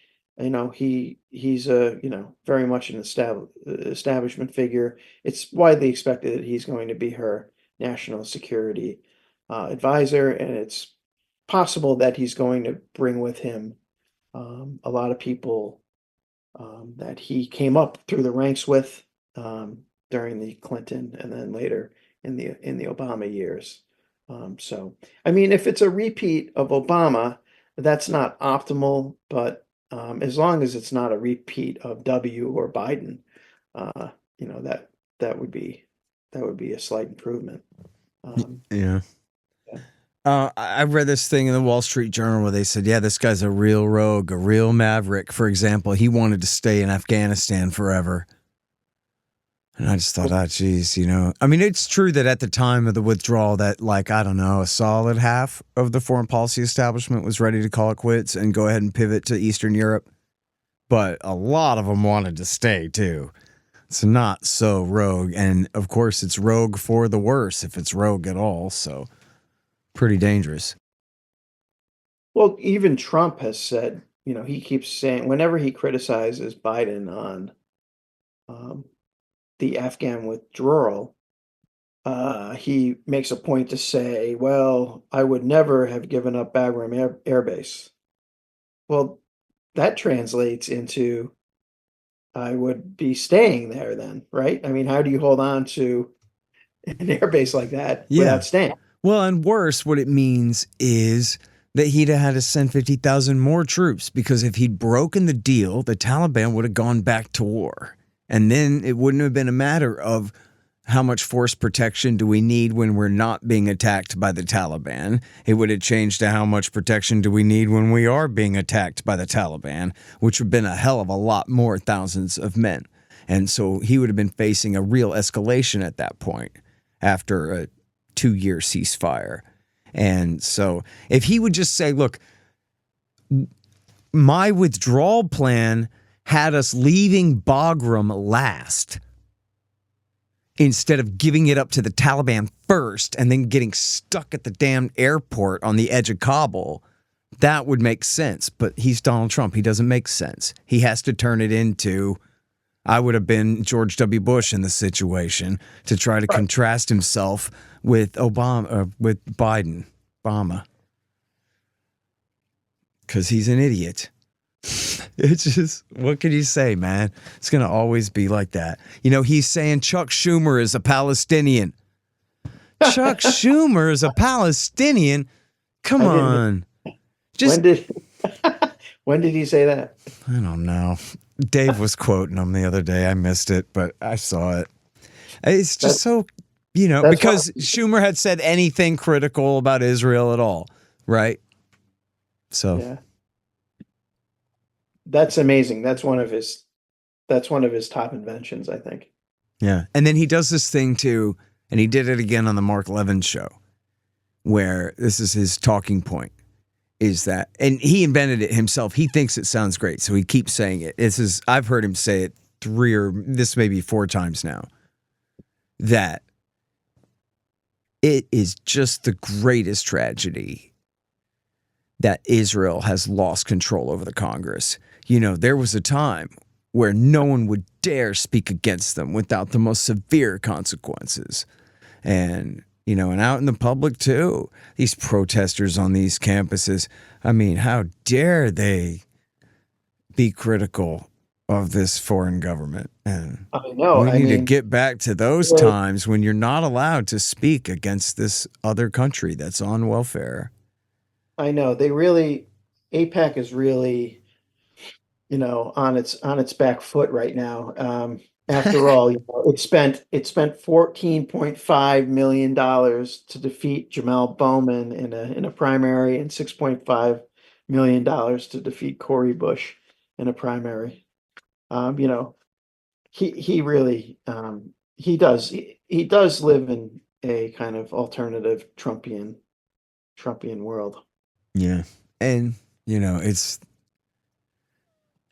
he's very much an establishment figure. It's widely expected that he's going to be her national security advisor, and it's possible that he's going to bring with him a lot of people that he came up through the ranks with during the Clinton and then later in the Obama years. So, I mean, if it's a repeat of Obama, that's not optimal, but as long as it's not a repeat of W or Biden, that would be a slight improvement.
Yeah. I read this thing in the Wall Street Journal where they said, yeah, this guy's a real rogue, a real maverick. For example, he wanted to stay in Afghanistan forever. And I just thought, geez, I mean, it's true that at the time of the withdrawal that, a solid half of the foreign policy establishment was ready to call it quits and go ahead and pivot to Eastern Europe. But a lot of them wanted to stay, too.
It's not so rogue. And of course, it's rogue for the worse if it's rogue at all. So pretty dangerous.
Well, even Trump has said, he keeps saying whenever he criticizes Biden on um, the Afghan withdrawal, he makes a point to say, well, I would never have given up Bagram Air Base. Well, that translates into I would be staying there then, right? I mean, how do you hold on to an air base like that without staying?
Well, and worse, what it means is that he'd have had to send 50,000 more troops, because if he'd broken the deal, the Taliban would have gone back to war. And then it wouldn't have been a matter of how much force protection do we need when we're not being attacked by the Taliban. It would have changed to how much protection do we need when we are being attacked by the Taliban, which would have been a hell of a lot more thousands of men. And so he would have been facing a real escalation at that point after a 2-year ceasefire. And so if he would just say, look, my withdrawal plan had us leaving Bagram last, instead of giving it up to the Taliban first and then getting stuck at the damn airport on the edge of Kabul, that would make sense. But he's Donald Trump. He doesn't make sense. He has to turn it into, I would have been George W. Bush in the situation, to try to contrast himself with Biden, because he's an idiot. It's just, what can you say, man? It's going to always be like that. He's saying Chuck Schumer is a Palestinian. Chuck Schumer is a Palestinian? Come on. Just
When did he say that?
I don't know. Dave was quoting him the other day. I missed it, but I saw it. It's just because Schumer had said anything critical about Israel at all, right? So
yeah. That's amazing. That's one of his top inventions, I think.
Yeah. And then he does this thing too, and he did it again on the Mark Levin show, where this is his talking point, is that, and he invented it himself. He thinks it sounds great, so he keeps saying it. I've heard him say it 3 or this maybe 4 times now, that it is just the greatest tragedy that Israel has lost control over the Congress. There was a time where no one would dare speak against them without the most severe consequences. And, and out in the public too, these protesters on these campuses, I mean, how dare they be critical of this foreign government? And
I know.
we need to get back to those times when you're not allowed to speak against this other country that's on welfare.
I know. AIPAC is really, on its back foot right now. After all, it spent $14.5 million to defeat Jamal Bowman in a primary, and $6.5 million to defeat Cory Bush in a primary. He really he does live in a kind of alternative Trumpian world.
Yeah. And, it's,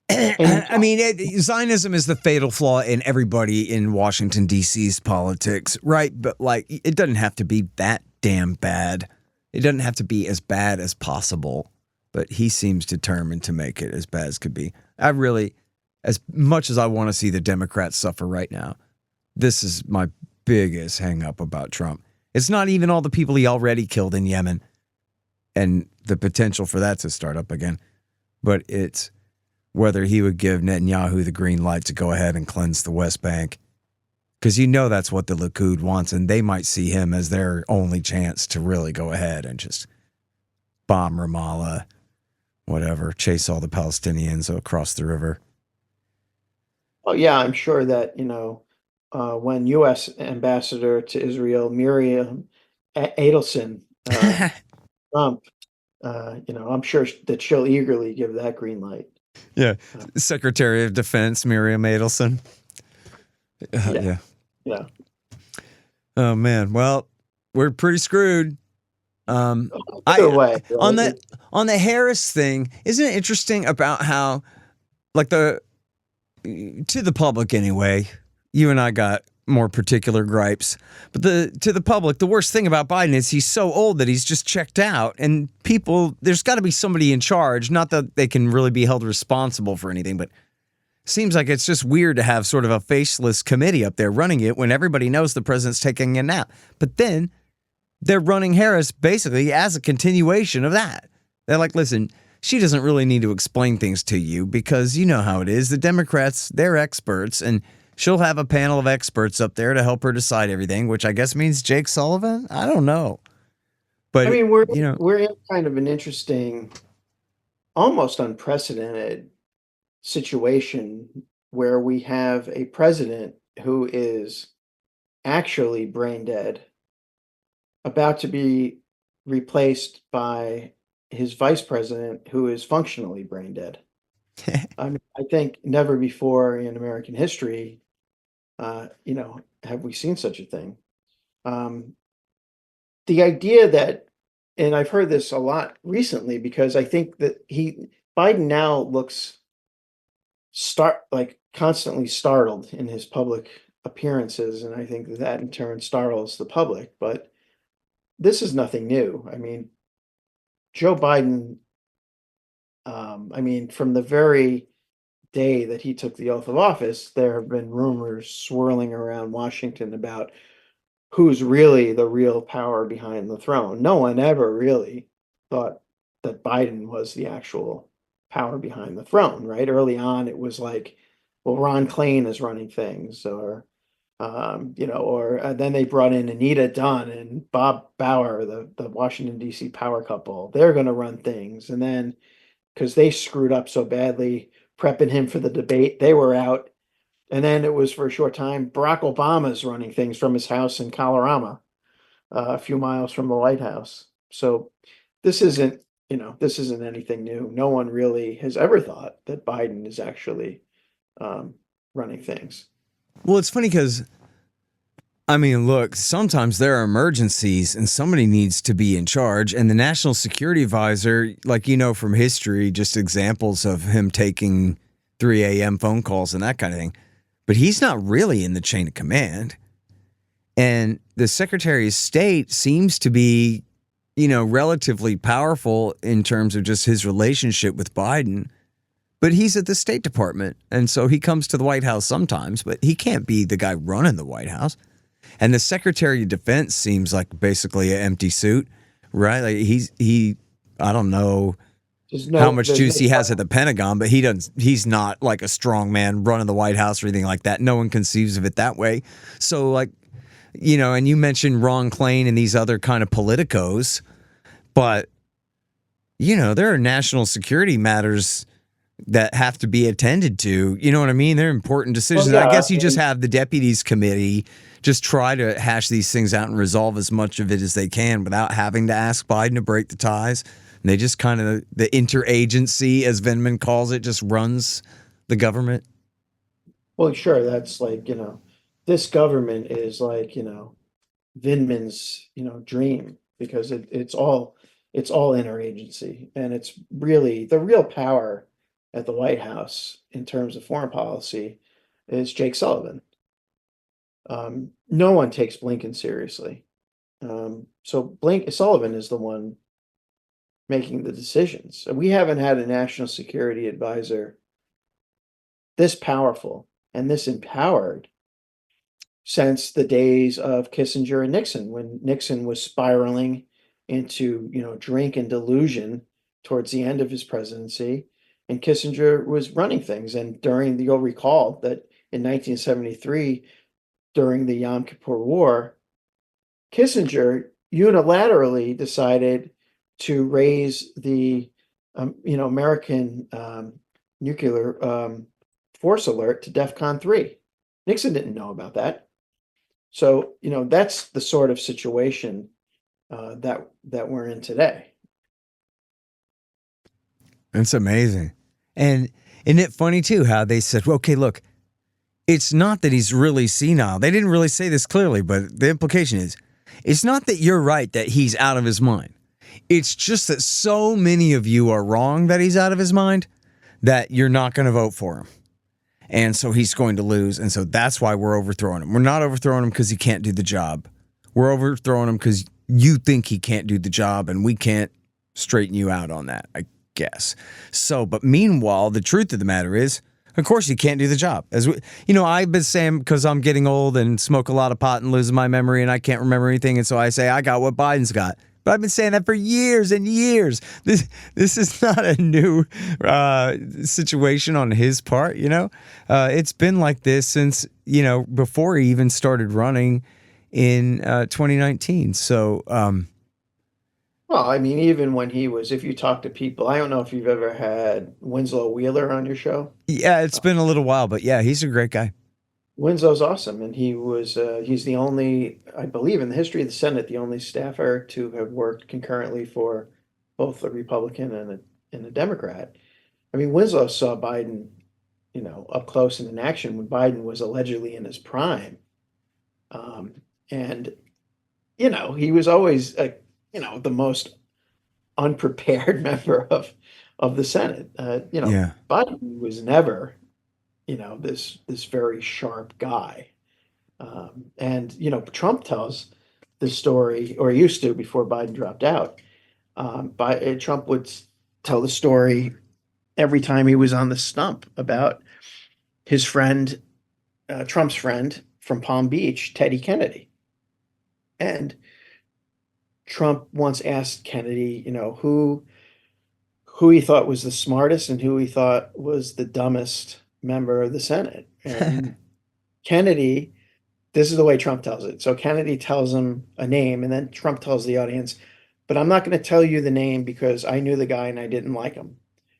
I mean, Zionism is the fatal flaw in everybody in Washington, D.C.'s politics, right? But, it doesn't have to be that damn bad. It doesn't have to be as bad as possible. But he seems determined to make it as bad as could be. As much as I want to see the Democrats suffer right now, this is my biggest hang up about Trump. It's not even all the people he already killed in Yemen and the potential for that to start up again, but it's whether he would give Netanyahu the green light to go ahead and cleanse the West Bank. Because that's what the Likud wants, and they might see him as their only chance to really go ahead and just bomb Ramallah, whatever, chase all the Palestinians across the river.
Oh yeah, I'm sure that when U.S. Ambassador to Israel Miriam Adelson Trump, I'm sure that she'll eagerly give that green light.
Yeah, Secretary of Defense Miriam Adelson. Yeah. Oh man, well, we're pretty screwed.
Either way,
on the Harris thing, isn't it interesting about how, to the public anyway,
you and I got more particular gripes. But to the public, the worst thing about Biden is he's so old that he's just checked out. And people, there's got to be somebody in charge. Not that they can really be held responsible for anything, but seems like it's just weird to have sort of a faceless committee up there running it when everybody knows the president's taking a nap. But then they're running Harris basically as a continuation of that. They're like, listen, she doesn't really need to explain things to you because you know how it is. The Democrats, they're experts, and she'll have a panel of experts up there to help her decide everything, which I guess means Jake Sullivan? I don't know. But
I mean, we're in kind of an interesting, almost unprecedented situation where we have a president who is actually brain dead, about to be replaced by his vice president who is functionally brain dead. I mean, I think never before in American history, have we seen such a thing. The idea that, and I've heard this a lot recently because I think that Biden now looks constantly startled in his public appearances, and I think that in turn startles the public. But this is nothing new. I mean, Joe Biden, from the very day that he took the oath of office, there have been rumors swirling around Washington about who's really the real power behind the throne. No one ever really thought that Biden was the actual power behind the throne, right? Early on, it was like, well, Ron Klain is running things, or then they brought in Anita Dunn and Bob Bauer, the Washington, D.C. power couple. They're going to run things. And then, because they screwed up so badly, prepping him for the debate, they were out. And then it was for a short time, Barack Obama's running things from his house in Colorado, a few miles from the White House. So this isn't anything new. No one really has ever thought that Biden is actually running things.
Well, it's funny because, I mean, look, sometimes there are emergencies and somebody needs to be in charge. And the National Security Advisor, like, from history, just examples of him taking 3 a.m. phone calls and that kind of thing. But he's not really in the chain of command. And the Secretary of State seems to be, relatively powerful in terms of just his relationship with Biden. But he's at the State Department, and so he comes to the White House sometimes, but he can't be the guy running the White House. And the Secretary of Defense seems like basically an empty suit, right? Like I don't know how much juice he has at the Pentagon, but he's not like a strong man running the White House or anything like that. No one conceives of it that way. So and you mentioned Ron Klain and these other kind of politicos, but there are national security matters that have to be attended to. You know what I mean? They're important decisions. Well, yeah, I guess you just have the deputies committee just try to hash these things out and resolve as much of it as they can without having to ask Biden to break the ties. And they just kind of, the interagency, as Vindman calls it, just runs the government.
Well, sure. That's like, this government is like, Vindman's, dream, because it's all interagency. And it's really the real power at the White House in terms of foreign policy is Jake Sullivan. No one takes Blinken seriously. So Sullivan is the one making the decisions. We haven't had a national security advisor this powerful and this empowered since the days of Kissinger and Nixon, when Nixon was spiraling into, drink and delusion towards the end of his presidency. And Kissinger was running things. And you'll recall that in 1973, during the Yom Kippur War, Kissinger unilaterally decided to raise the, American nuclear force alert to DEFCON 3. Nixon didn't know about that. So, that's the sort of situation that we're in today.
It's amazing. And isn't it funny, too, how they said, well, okay, look, it's not that he's really senile. They didn't really say this clearly, but the implication is, it's not that you're right that he's out of his mind. It's just that so many of you are wrong that he's out of his mind that you're not going to vote for him.
And so he's going to lose. And so that's why we're overthrowing him. We're not overthrowing him because he can't do the job. We're overthrowing him because you think he can't do the job, and we can't straighten you out on that, I guess. So, but meanwhile, the truth of the matter is, of course, he can't do the job. As we, I've been saying, because I'm getting old and smoke a lot of pot and losing my memory and I can't remember anything. And so I say, I got what Biden's got. But I've been saying that for years and years. This is not a new situation on his part, It's been like this since, before he even started running in 2019. So,
well, I mean, even when if you talk to people, I don't know if you've ever had Winslow Wheeler on your show.
Yeah, it's been a little while, but yeah, he's a great guy.
Winslow's awesome, and he's the only, I believe, in the history of the Senate, the only staffer to have worked concurrently for both a Republican and a Democrat. I mean, Winslow saw Biden, up close and in action when Biden was allegedly in his prime, and he was always the most unprepared member of the Senate.
Yeah.
Biden was never this very sharp guy. And Trump tells the story, or used to before Biden dropped out. Trump would tell the story every time he was on the stump about his friend, Trump's friend from Palm Beach, Teddy Kennedy. And Trump once asked Kennedy, who he thought was the smartest and who he thought was the dumbest member of the Senate. And Kennedy, this is the way Trump tells it. So Kennedy tells him a name, and then Trump tells the audience, but I'm not going to tell you the name because I knew the guy and I didn't like him.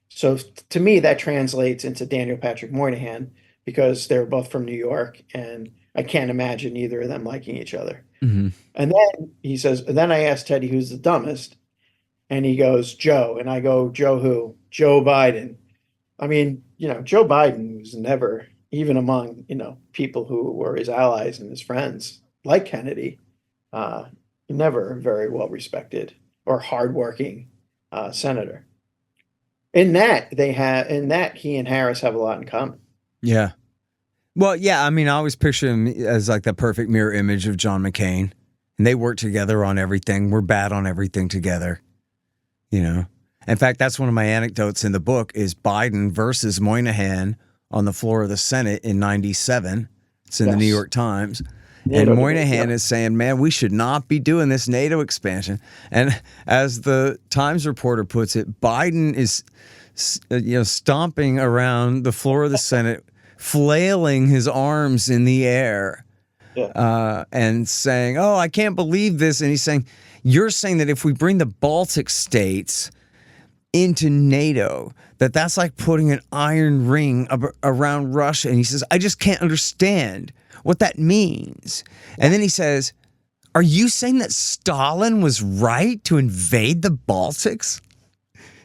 So to me, that translates into Daniel Patrick Moynihan, because they're both from New York, and I can't imagine either of them liking each other.
Mm-hmm.
And then he says, then I asked Teddy who's the dumbest, and he goes, Joe. And I go, Joe who? Joe Biden. I mean, Joe Biden was never, even among, people who were his allies and his friends, like Kennedy, never very well respected or hardworking senator. In that he and Harris have a lot in common.
Yeah. Well, yeah, I mean, I always picture him as like the perfect mirror image of John McCain. And they work together on everything. We're bad on everything together. In fact, that's one of my anecdotes in the book is Biden versus Moynihan on the floor of the Senate in 97. It's in the New York Times. And Moynihan is saying, man, we should not be doing this NATO expansion. And as the Times reporter puts it, Biden is, stomping around the floor of the Senate, flailing his arms in the air and saying, oh, I can't believe this. And he's saying, you're saying that if we bring the Baltic states into NATO, that's like putting an iron ring around Russia. And he says, I just can't understand what that means. And then he says, are you saying that Stalin was right to invade the Baltics?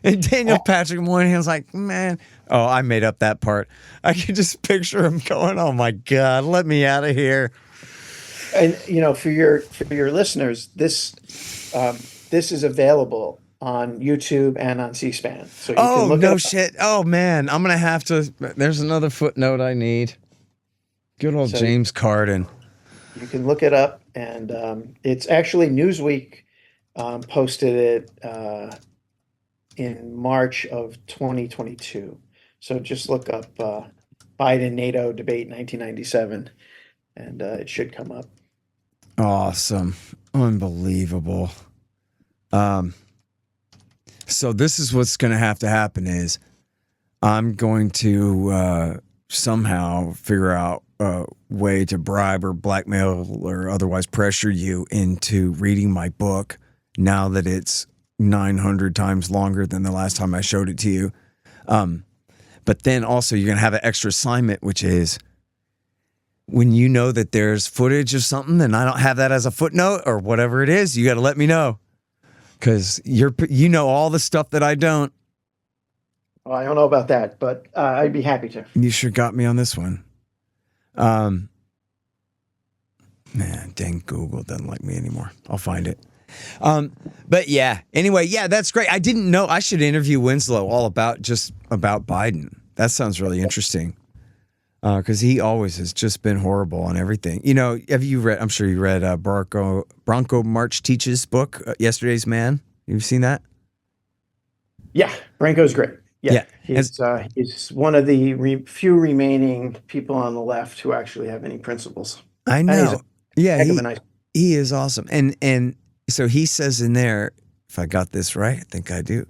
And Daniel Patrick Moynihan's like, man, I made up that part. I can just picture him going, oh my God, let me out of here.
And for your listeners, this is available on YouTube and on C-SPAN. So you can look
no shit. Oh man, I'm gonna have to. There's another footnote I need. Good old James Carden.
You can look it up, and it's actually Newsweek posted it in March of 2022. So just look up Biden NATO debate 1997, and it should come up.
Awesome. Unbelievable. So this is what's going to have to happen is I'm going to somehow figure out a way to bribe or blackmail or otherwise pressure you into reading my book now that it's 900 times longer than the last time I showed it to you. But then also you're going to have an extra assignment, which is when you know that there's footage of something and I don't have that as a footnote or whatever it is, you got to let me know. Because you know all the stuff that I don't.
Well, I don't know about that, but I'd be happy to.
You sure got me on this one. Man, dang, Google doesn't like me anymore. I'll find it. But yeah, anyway, yeah, that's great. I didn't know I should interview Winslow all about Biden. That sounds really interesting.
because he always has just been horrible on everything. You know, have you read? I'm sure you read Bronco March Teach's book, Yesterday's Man. You've seen that?
Yeah, Branko's great. Yeah,
Yeah.
he's one of the few remaining people on the left who actually have any principles.
I
And he's a
know. Yeah,
heck of a nice.
he is awesome. And so he says in there, if I got this right, I think I do,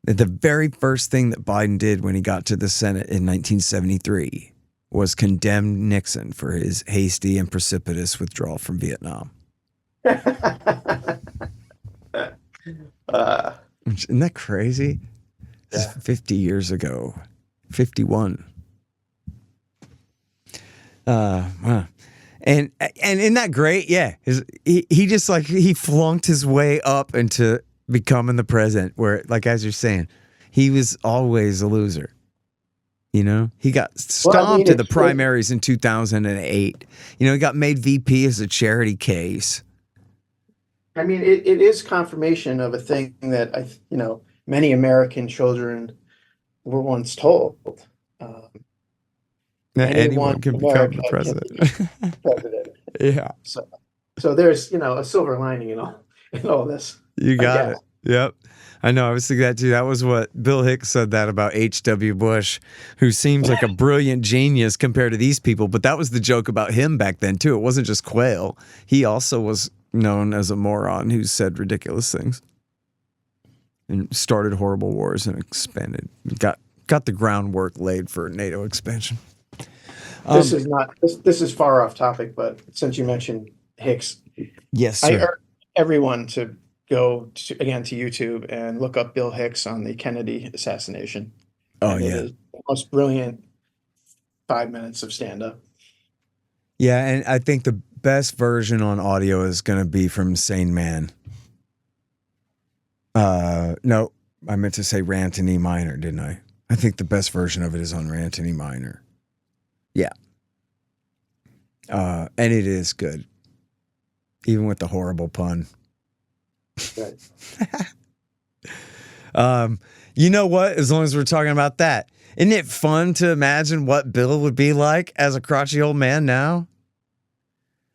that the very first thing that Biden did when he got to the Senate in 1973 was condemn Nixon for his hasty and precipitous withdrawal from Vietnam. Isn't that crazy? This is 50 years ago. 51. Wow. And isn't that great? Yeah. He just like, he flunked his way up into becoming the president, where, like, as you're saying, he was always a loser. You know, he got stomped in the primaries in 2008. You know, he got made VP as a charity case.
I mean, it is confirmation of a thing that many American children were once told.
Anyone can become the president.
President.
Yeah.
So there's a silver lining in all this.
You got it. Yep. I know. I was thinking that too. That was what Bill Hicks said that about H.W. Bush, who seems like a brilliant genius compared to these people. But that was the joke about him back then too. It wasn't just Quayle. He also was known as a moron who said ridiculous things and started horrible wars and expanded, got the groundwork laid for NATO expansion.
This is far off topic, but since you mentioned Hicks,
yes, sir.
I urge everyone to go to YouTube and look up Bill Hicks on the Kennedy assassination.
Oh,
and
yeah.
It is the most brilliant 5 minutes of stand-up.
Yeah, and I think the best version on audio is going to be from Sane Man. No, I meant to say Rant and E minor, didn't I? I think the best version of it is on Rant and E minor. Yeah. And it is good. Even with the horrible pun.
Right.
You know what? As long as we're talking about that, isn't it fun to imagine what Bill would be like as a crotchety old man now?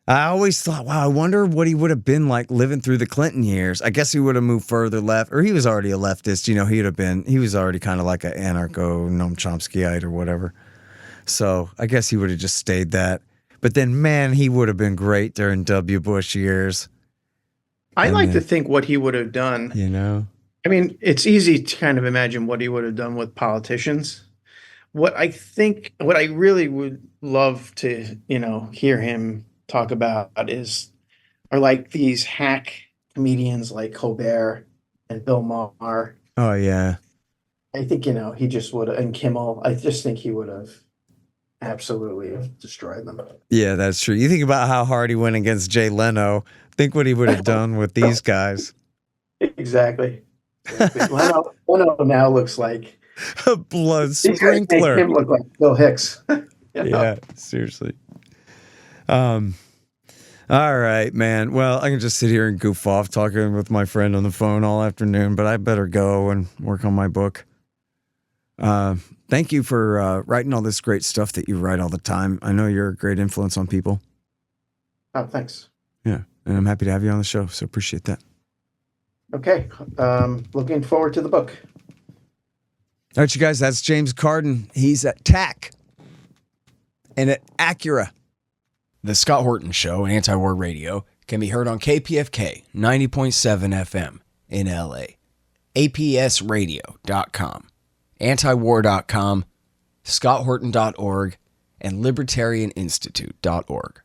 I always thought, wow, I wonder what he would have been like living through the Clinton years. I guess he would have moved further left, or he was already a leftist. You know, he was already kind of like an anarcho Noam Chomskyite or whatever. So I guess he would have just stayed that. But then, man, he would have been great during W. Bush years.
I like to think what he would have done.
You know?
I mean, it's easy to kind of imagine what he would have done with politicians. What I really would love to, hear him talk about are like these hack comedians like Colbert and Bill Maher.
Oh, yeah.
I think, he just would have, and Kimmel, I just think he would have absolutely destroyed them.
Yeah, that's true. You think about how hard he went against Jay Leno. Think what he would have done with these guys.
Exactly. Leno now looks like
a blood sprinkler.
Make him look like Bill Hicks.
Yeah, seriously. All right, man. Well, I can just sit here and goof off talking with my friend on the phone all afternoon, but I better go and work on my book. Thank you for writing all this great stuff that you write all the time. I know you're a great influence on people.
Oh, thanks.
Yeah, and I'm happy to have you on the show, so appreciate that.
Okay. Looking forward to the book.
All right, you guys, that's James Carden. He's at TAC and at Acura.
The Scott Horton Show, Anti-War Radio, can be heard on KPFK 90.7 FM in LA, APSradio.com, antiwar.com, scotthorton.org, and libertarianinstitute.org.